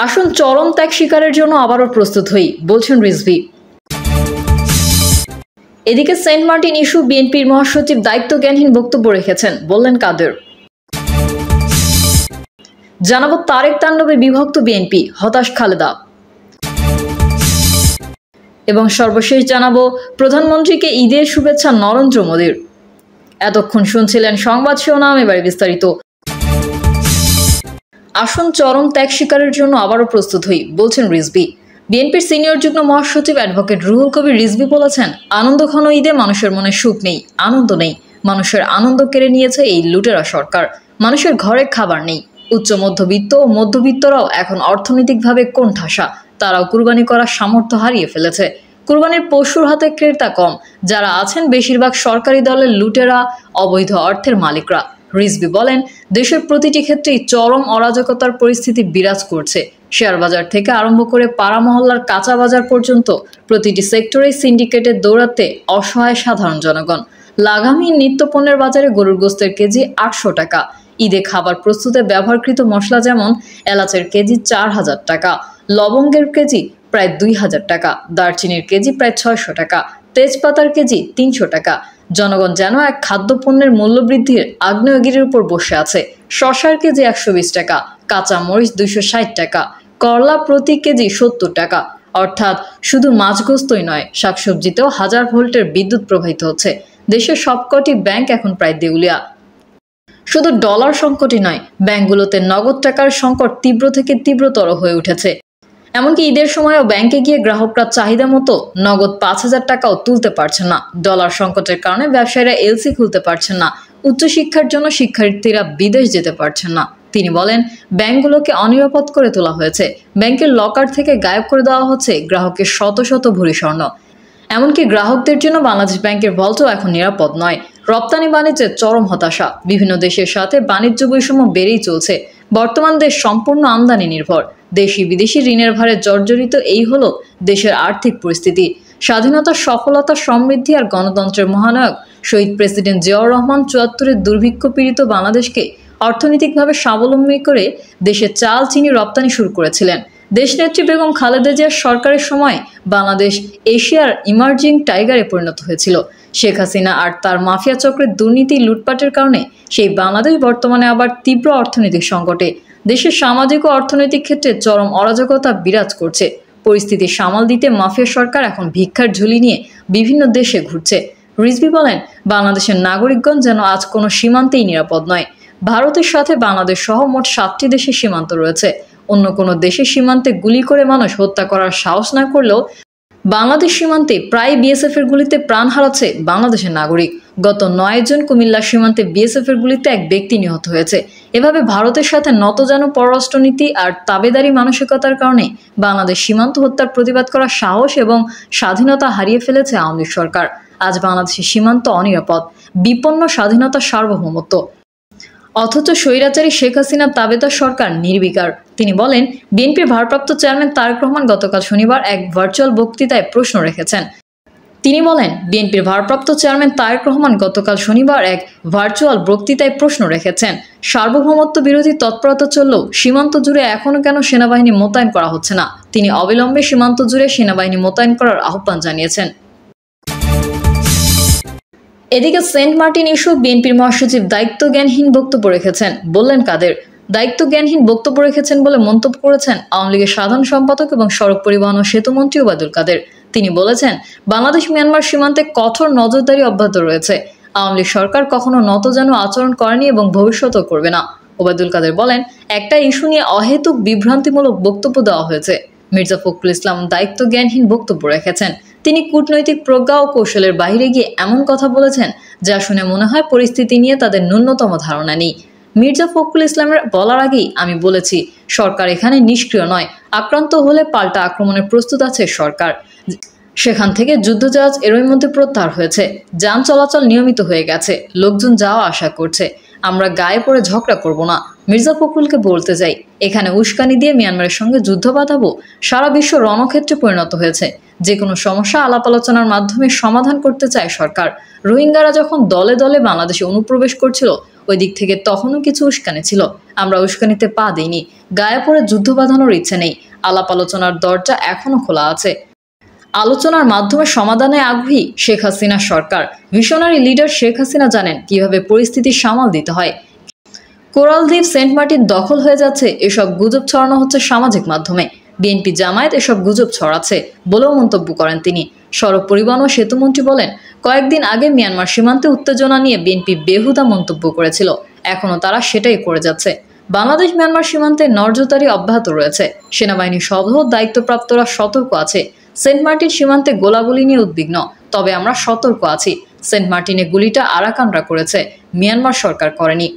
আসুন চরম ত্যাগ শিকারের জন্য আবারও প্রস্তুত হই, বলছেন রিজভী। এদিকে সেন্ট মার্টিন ইস্যু বিএনপির মহাসচিব দায়িত্বজ্ঞানহীন বক্তব্য রেখেছেন, বললেন কাদের। জানাবো তারেক তাণ্ডবে বিভক্ত বিএনপি, হতাশ খালেদা। এবং সর্বশেষ জানাবো প্রধানমন্ত্রীকে ঈদের শুভেচ্ছা নরেন্দ্র মোদীর। এতক্ষণ শুনছিলেন সংবাদ শিরোনাম, এবারে বিস্তারিত। আসুন চরম ত্যাগ শিকারের জন্য আবারও প্রস্তুত হই, বলছেন রিজভী। বিএনপির সিনিয়র যুগ্ম মহাসচিব অ্যাডভোকেট রুহুল কবির রিজভী বলেছেন, আনন্দঘন ঈদে মানুষের মনে সুখ নেই, আনন্দ নেই। মানুষের আনন্দ কেড়ে নিয়েছে এই লুটেরা সরকার। মানুষের ঘরে খাবার নেই। উচ্চ মধ্যবিত্ত ও মধ্যবিত্তরাও এখন অর্থনৈতিকভাবে কোণঠাসা। তারাও কুরবানি করার সামর্থ্য হারিয়ে ফেলেছে। কুরবানির পশুর হাতে ক্রেতা কম। যারা আছেন বেশিরভাগ সরকারি দলের লুটেরা, অবৈধ অর্থের মালিকরা। রিজভী বলেন, দেশের প্রতিটি ক্ষেত্রেই চরম অরাজকতার পরিস্থিতি বিরাজ করছে। শেয়ার বাজার থেকে আরম্ভ করে পাড়া মহল্লার কাঁচা বাজার পর্যন্ত প্রতিটি সেক্টরে সিন্ডিকেটের দৌড়াতে অসহায় সাধারণ জনগণ। লাগামহীন নিত্যপণ্যের বাজারে গরুর গোস্তের কেজি 800 টাকা। ঈদে খাবার প্রস্তুতে ব্যবহারকৃত মশলা যেমন এলাচের কেজি 4000 টাকা, লবঙ্গের কেজি প্রায় 2000 টাকা, দারচিনির কেজি প্রায় 600 টাকা, তেজপাতার কেজি 300 টাকা। জনগণ যেন এক খাদ্যপণ্যের মূল্যবৃদ্ধির আগ্নেয়গিরির উপর বসে আছে। শসার কেজি 120 টাকা, কাঁচা মরিচ 260 টাকা, করলা প্রতি কেজি 70 টাকা। অর্থাৎ শুধু মাছ গোস্তই নয়, শাকসবজিতেও 1000 ভোল্টের বিদ্যুৎ প্রবাহিত হচ্ছে। দেশের সবকটি ব্যাংক এখন প্রায় দেউলিয়া। শুধু ডলার সংকটই নয়, ব্যাংকগুলোতে নগদ টাকার সংকট তীব্র থেকে তীব্রতর হয়ে উঠেছে। এমনকি ঈদের সময়ও ব্যাংকে গিয়ে গ্রাহকরা চাহিদা মতো নগদ 5000 টাকাও তুলতে পারছেন না। ডলার সংকটের কারণে ব্যবসায়ীরা এলসি খুলতে পারছেন না। উচ্চশিক্ষার জন্য শিক্ষার্থীরা বিদেশ যেতে পারছেন না। তিনি বলেন, ব্যাংকগুলোকে অনিরাপদ করে তোলা হয়েছে। ব্যাংকের লকার থেকে গায়েব করে দেওয়া হচ্ছে গ্রাহকের শত শত ভরি স্বর্ণ। এমনকি গ্রাহকদের জন্য বাংলাদেশ ব্যাংকের ভল্টও এখন নিরাপদ নয়। রপ্তানি বাণিজ্যের চরম হতাশা। বিভিন্ন দেশের সাথে বাণিজ্য বৈষম্য বেড়েই চলছে। বর্তমান দেশ সম্পূর্ণ আমদানি নির্ভর। দেশি বিদেশি ঋণের ভারে জর্জরিত এই হলো দেশের আর্থিক পরিস্থিতি। স্বাধীনতার সফলতা, সমৃদ্ধি আর গণতন্ত্রের মহানায়ক শহীদ প্রেসিডেন্ট জিয়াউর রহমান 74-এর দুর্ভিক্ষ পীড়িত বাংলাদেশকে অর্থনৈতিকভাবে স্বাবলম্বী করে দেশে চাল, চিনি রপ্তানি শুরু করেছিলেন। দেশনেত্রী বেগম খালেদা জিয়ার সরকারের সময় বাংলাদেশ এশিয়ার ইমার্জিং টাইগারে পরিণত হয়েছিল। শেখ হাসিনা আর তার মাফিয়া চক্রের দুর্নীতি, লুটপাটের কারণে সেই বাংলাদেশ বর্তমানে আবার তীব্র অর্থনৈতিক সংকটে। দেশের সামাজিক ও অর্থনৈতিক ক্ষেত্রে চরম অরাজকতা বিরাজ করছে। পরিস্থিতি সামাল দিতে মাফিয়া সরকার এখন ভিক্ষার ঝুলি নিয়ে বিভিন্ন দেশে ঘুরছে। রিজভী বলেন, বাংলাদেশের নাগরিকগণ যেন আজ কোনো সীমান্তেই নিরাপদ নয়। ভারতের সাথে বাংলাদেশ সহ মোট 7টি দেশের সীমান্ত রয়েছে। অন্য কোনো দেশের সীমান্তে গুলি করে মানুষ হত্যা করার সাহস না করলেও বাংলাদেশ সীমান্তে প্রায় বিএসএফ এর গুলিতে প্রাণ হারাচ্ছে বাংলাদেশের নাগরিক। গত 9 জুন কুমিল্লা সীমান্তে বিএসএফ এর গুলিতে এক ব্যক্তি নিহত হয়েছে। এভাবে ভারতের সাথে নতজানু পররাষ্ট্রনীতি আর তাবেদারি মানসিকতার কারণে বাংলাদেশ সীমান্ত হত্যার প্রতিবাদ করার সাহস এবং স্বাধীনতা হারিয়ে ফেলেছে আওয়ামী লীগ সরকার। আজ বাংলাদেশের সীমান্ত অনিরাপদ, বিপন্ন স্বাধীনতার সার্বভৌমত্ব। অথচ স্বৈরাচারী শেখ হাসিনার তাবেদার সরকার নির্বিকার। তিনি বলেন, বিএনপির ভারপ্রাপ্ত চেয়ারম্যান তারেক রহমান গতকাল শনিবার এক ভার্চুয়াল বক্তৃতায় প্রশ্ন রেখেছেন। তিনি বলেন, বিএনপির ভারপ্রাপ্ত চেয়ারম্যান তারেক রহমান গতকাল শনিবার এক ভার্চুয়াল বক্তৃতায় প্রশ্ন রেখেছেন, সার্বভৌমত্ব বিরোধী তৎপরতা চললেও সীমান্ত জুড়ে এখনও কেন সেনাবাহিনী মোতায়েন করা হচ্ছে না। তিনি অবিলম্বে সীমান্ত জুড়ে সেনাবাহিনী মোতায়েন করার আহ্বান জানিয়েছেন। এদিকে সেন্ট মার্টিন ইস্যু বিএনপির মহাসচিব দায়িত্বজ্ঞানহীন বক্তব্য রেখেছেন, বললেন কাদের। দায়িত্বজ্ঞানহীন বক্তব্য রেখেছেন বলে মন্তব্য করেছেন আওয়ামী লীগের সাধারণ সম্পাদক এবং সড়ক পরিবহন ও সেতুমন্ত্রী ওবায়দুল কাদের। তিনি বলেছেন, বাংলাদেশ মিয়ানমার সীমান্তে কঠোর নজরদারি অব্যাহত রয়েছে। আওয়ামী লীগ সরকার কখনো নতজানু আচরণ করেনি এবং ভবিষ্যতেও করবে না। ওবায়দুল কাদের বলেন, একটা ইস্যু নিয়ে অহেতুক বিভ্রান্তিমূলক বক্তব্য দেওয়া হয়েছে। মির্জা ফখরুল ইসলাম দায়িত্বজ্ঞানহীন বক্তব্য রেখেছেন। তিনি কূটনৈতিক প্রজ্ঞা ও কৌশলের বাইরে গিয়ে এমন কথা বলেছেন যা শুনে মনে হয় পরিস্থিতি নিয়ে তাদের ন্যূনতম ধারণা নেই। মির্জা ফখরুল ইসলামের বলার আগেই আমি বলেছি, সরকার এখানে নিষ্ক্রিয় নয়। আক্রান্ত হলে পাল্টা আক্রমণের প্রস্তুত আছে সরকার। সেখান থেকে যুদ্ধজাহাজ এরই মধ্যে প্রত্যাহার হয়েছে। যান চলাচল নিয়মিত হয়ে গেছে। লোকজন যাওয়া আসা করছে। আমরা গায়ে পড়ে ঝগড়া করব না। মির্জা ফখরুলকে বলতে চাই, এখানে উস্কানি দিয়ে মিয়ানমারের সঙ্গে যুদ্ধ বাঁধাবো? সারা বিশ্ব রণক্ষেত্রে পরিণত হয়েছে। যে কোনো সমস্যা আলাপ আলোচনার মাধ্যমে সমাধান করতে চায় সরকার। রোহিঙ্গারা যখন দলে দলে বাংলাদেশে অনুপ্রবেশ করছিল, ওই দিক থেকে তখনও কিছু উস্কানি ছিল, আমরা উস্কানিতে পা দিইনি, গায়ে পড়ে যুদ্ধ বাঁধানোর ইচ্ছে নেই। আলাপ আলোচনার দরজা এখনো খোলা আছে। আলোচনার মাধ্যমে সমাধানে আগ্রহী শেখ হাসিনা সরকার। ভিশনারি লিডার শেখ হাসিনা জানেন কিভাবে পরিস্থিতি সামাল দিতে হয়। কোরাল দ্বীপ সেন্ট মার্টিন দখল হয়ে যাচ্ছে, এসব গুজব ছড়ানো হচ্ছে সামাজিক মাধ্যমে। বিএনপি জামায়াত এসব গুজব ছড়াচ্ছে বলেও মন্তব্য করেন তিনি। সড়ক পরিবহন ও সেতুমন্ত্রী বলেন, কয়েকদিন আগে মিয়ানমার সীমান্তে উত্তেজনা নিয়ে বিএনপি বেহুদা মন্তব্য করেছিল, এখনও তারা সেটাই করে যাচ্ছে। বাংলাদেশ মিয়ানমার সীমান্তে নজরদারি অব্যাহত রয়েছে, সেনাবাহিনী সহ দায়িত্বপ্রাপ্তরা সতর্ক আছে। সেন্ট মার্টিন সীমান্তে গোলাগুলি নিয়ে উদ্বিগ্ন, তবে আমরা সতর্ক আছি। সেন্ট মার্টিনে গুলিটা আরাকানরা করেছে, মিয়ানমার সরকার করেনি।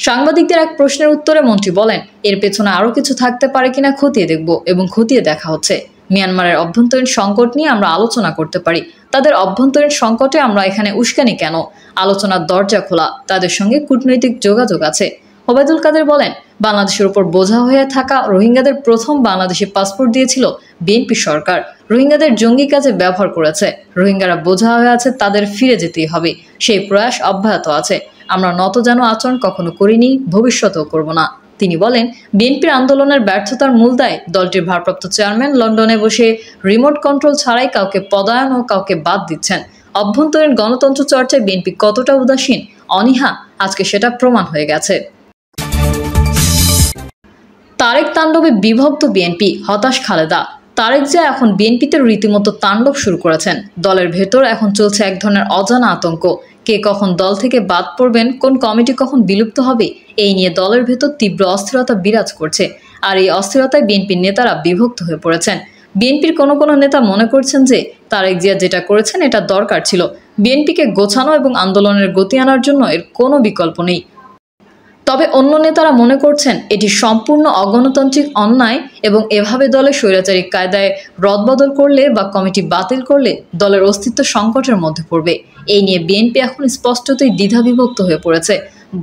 সাংবাদিকদের এক প্রশ্নের উত্তরে মন্ত্রী বলেন, এর পেছনে আরও কিছু থাকতে পারে কিনা খতিয়ে দেখব এবং খতিয়ে দেখা হচ্ছে। মিয়ানমারের অভ্যন্তরীণ সংকট নিয়ে আমরা আলোচনা করতে পারি, তাদের অভ্যন্তরীণ সংকটে আমরা এখানে উস্কানি কেন? আলোচনার দরজা খোলা, তাদের সঙ্গে কূটনৈতিক যোগাযোগ আছে। ওবায়দুল কাদের বলেন, বাংলাদেশের উপর বোঝা হয়ে থাকা রোহিঙ্গাদের প্রথম বাংলাদেশি পাসপোর্ট দিয়েছিল বিএনপি সরকার। রোহিঙ্গাদের জঙ্গি কাজে ব্যবহার করেছে, রোহিঙ্গারা বোঝা হয়ে আছে, তাদের ফিরে যেতেই হবে। সেই প্রয়াস অব্যাহত আছে। আমরা নতজানু আচরণ কখনো করিনি, ভবিষ্যতেও করব না। তিনি বলেন, বিএনপির আন্দোলনের ব্যর্থতার মূল দায় দলটির ভারপ্রাপ্ত চেয়ারম্যান লন্ডনে বসে রিমোট কন্ট্রোল ছাড়াই কাউকে পদায়ন ও কাউকে বাদ দিচ্ছেন। অভ্যন্তরীণ গণতন্ত্র চর্চায় বিএনপি কতটা উদাসীন, অনীহা, আজকে সেটা প্রমাণ হয়ে গেছে। তারেক তাণ্ডবে বিভক্ত বিএনপি, হতাশ খালেদা। তারেক জিয়া এখন বিএনপিতে রীতিমতো তাণ্ডব শুরু করেছেন। দলের ভেতর এখন চলছে এক ধরনের অজানা আতঙ্ক। কে কখন দল থেকে বাদ পড়বেন, কোন কমিটি কখন বিলুপ্ত হবে, এই নিয়ে দলের ভেতর তীব্র অস্থিরতা বিরাজ করছে। আর এই অস্থিরতায় বিএনপির নেতারা বিভক্ত হয়ে পড়েছেন। বিএনপির কোনো কোনো নেতা মনে করছেন যে তারেক জিয়া যেটা করেছেন এটা দরকার ছিল। বিএনপিকে গোছানো এবং আন্দোলনের গতি আনার জন্য এর কোনো বিকল্প নেই। তবে অন্য নেতারা মনে করছেন এটি সম্পূর্ণ অগণতান্ত্রিক অন্যায় এবং এভাবে দলের স্বৈরাচারিক কায়দায় রদবদল করলে বা কমিটি বাতিল করলে দলের অস্তিত্ব সংকটের মধ্যে পড়বে। এই নিয়ে বিএনপি এখন স্পষ্টতই দ্বিধাবিভক্ত হয়ে পড়েছে।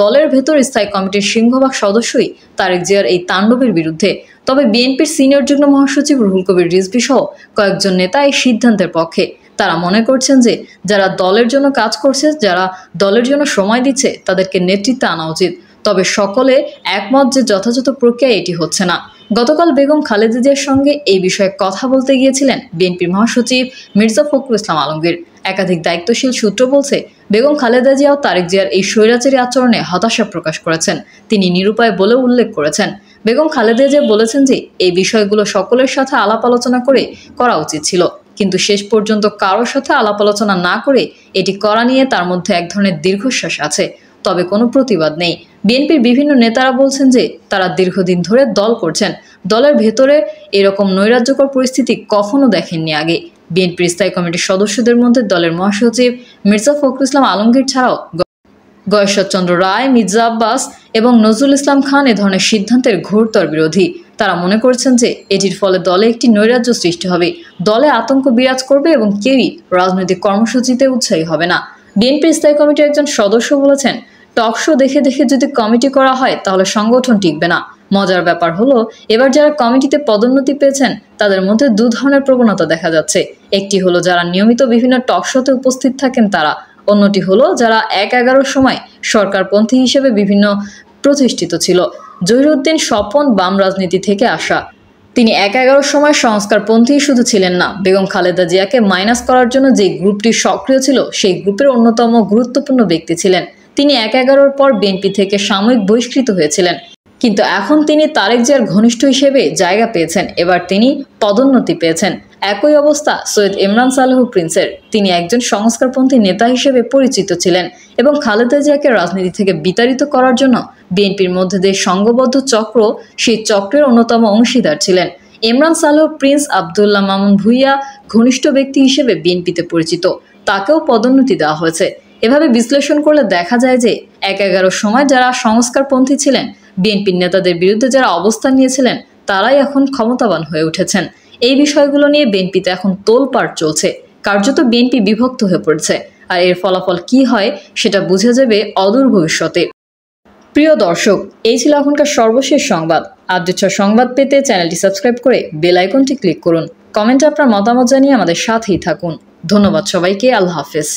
দলের ভেতর স্থায়ী কমিটির সিংহভাগ সদস্যই তারেক জিয়ার এই তাণ্ডবের বিরুদ্ধে। তবে বিএনপির সিনিয়র যুগ্ম মহাসচিব রুহুল কবির রিজভী সহ কয়েকজন নেতা এই সিদ্ধান্তের পক্ষে। তারা মনে করছেন যে যারা দলের জন্য কাজ করছে, যারা দলের জন্য সময় দিচ্ছে, তাদেরকে নেতৃত্বে আনা উচিত। তবে সকলে একমত যে যথাযথ প্রক্রিয়ায় এটি হচ্ছে না। গতকাল বেগম খালেদা জিয়ার সঙ্গে এই বিষয়ে কথা বলতে গিয়েছিলেন বিএনপির মহাসচিব মির্জা ফখরুল ইসলাম আলমগীর। একাধিক দায়িত্বশীল সূত্র বলছে, বেগম খালেদা জিয়া ও তারেক জিয়ার এই স্বৈরাচারী আচরণে হতাশা প্রকাশ করেছেন। তিনি নিরুপায় বলে উল্লেখ করেছেন। বেগম খালেদা জিয়া বলেছেন যে এই বিষয়গুলো সকলের সাথে আলাপ আলোচনা করে করা উচিত ছিল, কিন্তু শেষ পর্যন্ত কারোর সাথে আলাপ আলোচনা না করে এটি করা নিয়ে তার মধ্যে এক ধরনের দীর্ঘশ্বাস আছে, তবে কোনো প্রতিবাদ নেই। বিএনপির বিভিন্ন নেতারা বলছেন যে তারা দীর্ঘদিন ধরে দল করছেন, দলের ভেতরে এরকম নৈরাজ্যকর পরিস্থিতি কখনো দেখেননি আগে। বিএনপির স্থায়ী কমিটির সদস্যদের মধ্যে দলের মহাসচিব মির্জা ফখরুল ইসলাম আলমগীর ছাড়াও গয়েশ্বরচন্দ্র রায়, মির্জা আব্বাস এবং নজরুল ইসলাম খান এ ধরনের সিদ্ধান্তের ঘোরতর বিরোধী। তারা মনে করছেন যে এটির ফলে দলে একটি নৈরাজ্য সৃষ্টি হবে, দলে আতঙ্ক বিরাজ করবে এবং কেউই রাজনৈতিক কর্মসূচিতে উৎসাহী হবে না। বিএনপির স্থায়ী কমিটির একজন সদস্য বলেছেন, টকশো দেখে দেখে যদি কমিটি করা হয় তাহলে সংগঠন টিকবে না। মজার ব্যাপার হলো, এবার যারা কমিটিতে পদোন্নতি পেয়েছেন তাদের মধ্যে দু ধরনের প্রবণতা দেখা যাচ্ছে। একটি হলো যারা নিয়মিত বিভিন্ন টকশোতে উপস্থিত থাকেন তারা, অন্যটি হলো যারা ১-১১ সময় সরকারপন্থী হিসেবে বিভিন্ন প্রতিষ্ঠিত ছিল। জহিরুদ্দিন স্বপন বাম রাজনীতি থেকে আসা। তিনি ১-১১ সময় সংস্কারপন্থী শুধু ছিলেন না, বেগম খালেদা জিয়াকে মাইনাস করার জন্য যে গ্রুপটি সক্রিয় ছিল সেই গ্রুপের অন্যতম গুরুত্বপূর্ণ ব্যক্তি ছিলেন। তিনি ১-১১-র পর বিএনপি থেকে সাময়িক বহিষ্কৃত হয়েছিলেন, কিন্তু এখন তিনি তারেক জিয়ার ঘনিষ্ঠ হিসেবে জায়গা পেয়েছেন। এবার তিনি পদোন্নতি পেয়েছেন। একই অবস্থা সৈয়দ ইমরান সালেহ প্রিন্সের। তিনি একজন সংস্কারপন্থী নেতা হিসেবে পরিচিত ছিলেন এবং খালেদা জিয়াকে রাজনীতি থেকে বিতাড়িত করার জন্য বিএনপির মধ্যে যে সংঘবদ্ধ চক্র, সেই চক্রের অন্যতম অংশীদার ছিলেন। ইমরান সালেহ প্রিন্স আব্দুল্লাহ মামুন ভূঁইয়া ঘনিষ্ঠ ব্যক্তি হিসেবে বিএনপিতে পরিচিত, তাকেও পদোন্নতি দেওয়া হয়েছে। এভাবে বিশ্লেষণ করলে দেখা যায় যে ১-১১ সময় যারা সংস্কারপন্থী ছিলেন, বিএনপির নেতাদের বিরুদ্ধে যারা অবস্থান নিয়েছিলেন, তারাই এখন ক্ষমতাবান হয়ে উঠেছেন। এই বিষয়গুলো নিয়ে বিএনপিতে এখন তোলপাড় চলছে, কার্যত বিএনপি বিভক্ত হয়ে পড়ছে। আর এর ফলাফল কি হয় সেটা বোঝা যাবে অদূর ভবিষ্যতে। প্রিয় দর্শক, এই ছিল এখনকার সর্বশেষ সংবাদ। আপডেট সংবাদ পেতে চ্যানেলটি সাবস্ক্রাইব করে বেল আইকনটি ক্লিক করুন। কমেন্টে আপনার মতামত জানিয়ে আমাদের সাথেই থাকুন। ধন্যবাদ সবাইকে। আল্লাহ হাফেজ।